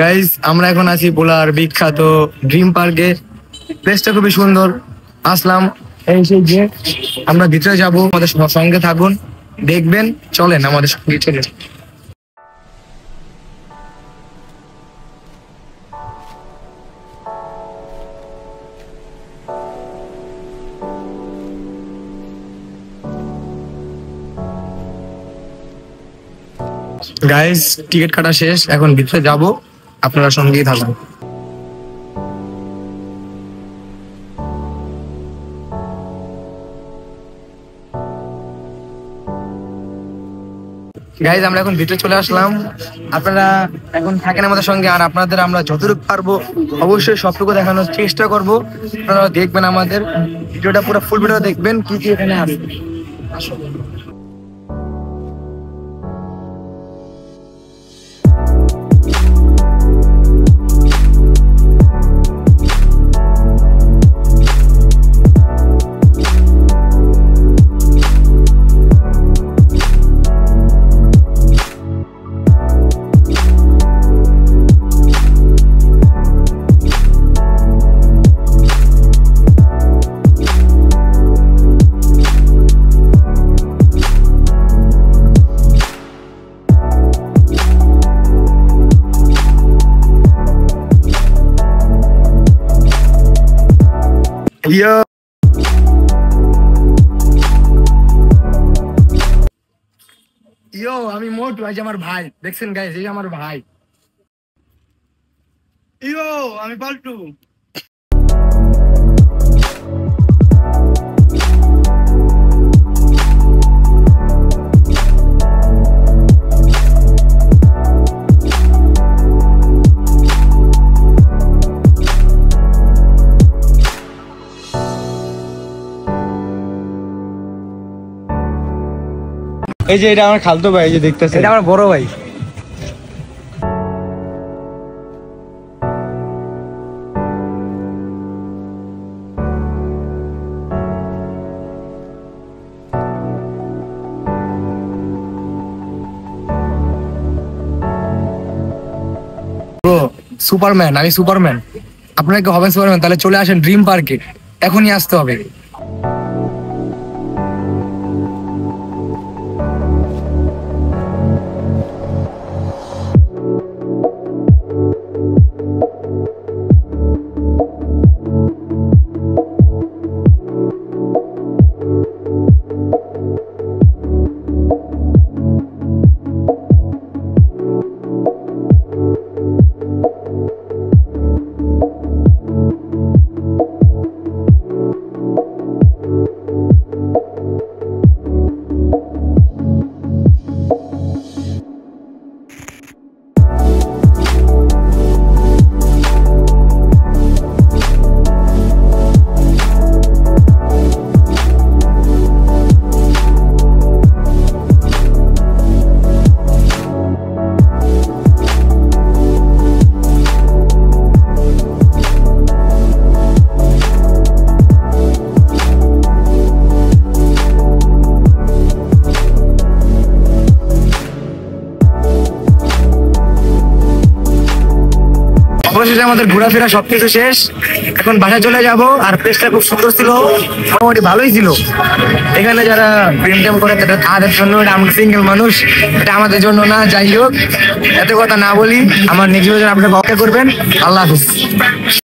Guys আমরা এখন আছি ভোলার বিখ্যাত ড্রিম পার্কে। প্লেসটা খুবই সুন্দর। আসলাম এই সেই যে আমরা ভিতরে যাব, আমাদের সঙ্গে থাকুন, দেখবেন। চলেন আমাদের সঙ্গে চলেন। গাইস টিকিট কাটা শেষ, এখন ভিতরে যাব, আপনারা সঙ্গেই থাকুন। গাইজ আমরা এখন ভিতরে চলে আসলাম, আপনারা এখন থাকেন আমাদের সঙ্গে। আর আপনাদের আমরা যতটুকু পারবো অবশ্যই সবটুকু দেখানোর চেষ্টা করব। আপনারা দেখবেন, আমাদের ভিডিওটা পুরো ফুল ভিডিও দেখবেন কি কি এখানে আছে। ইয়ো ইয়ো আমি মোটু, আজ আমার ভাই দেখছেন গাইস, এই আমার ভাই। ইয়ো আমি পাল্টু। এই যে এটা আমার খালতো ভাই, এই যে দেখতেছেন, এটা আমার বড় ভাই। সুপারম্যান, আমি সুপারম্যান। আপনারা কি হবেন সুপারম্যান? তাহলে চলে আসেন ড্রিম পার্কে, এখনই আসতে হবে। অবশেষে আমাদের ঘোরাফেরা সবকিছু শেষ, এখন বাসায় চলে যাব। আর প্লেসটা খুব সুন্দর ছিল, মোটামুটি ভালোই ছিল। এখানে যারা প্রেম টেম করে তাদের জন্য, আমরা সিঙ্গেল মানুষ, এটা আমাদের জন্য না। যাই হোক, এত কথা না বলি, আমার নিজের জন্য আপনাকে অপেক্ষা করবেন। আল্লাহ হাফিজ।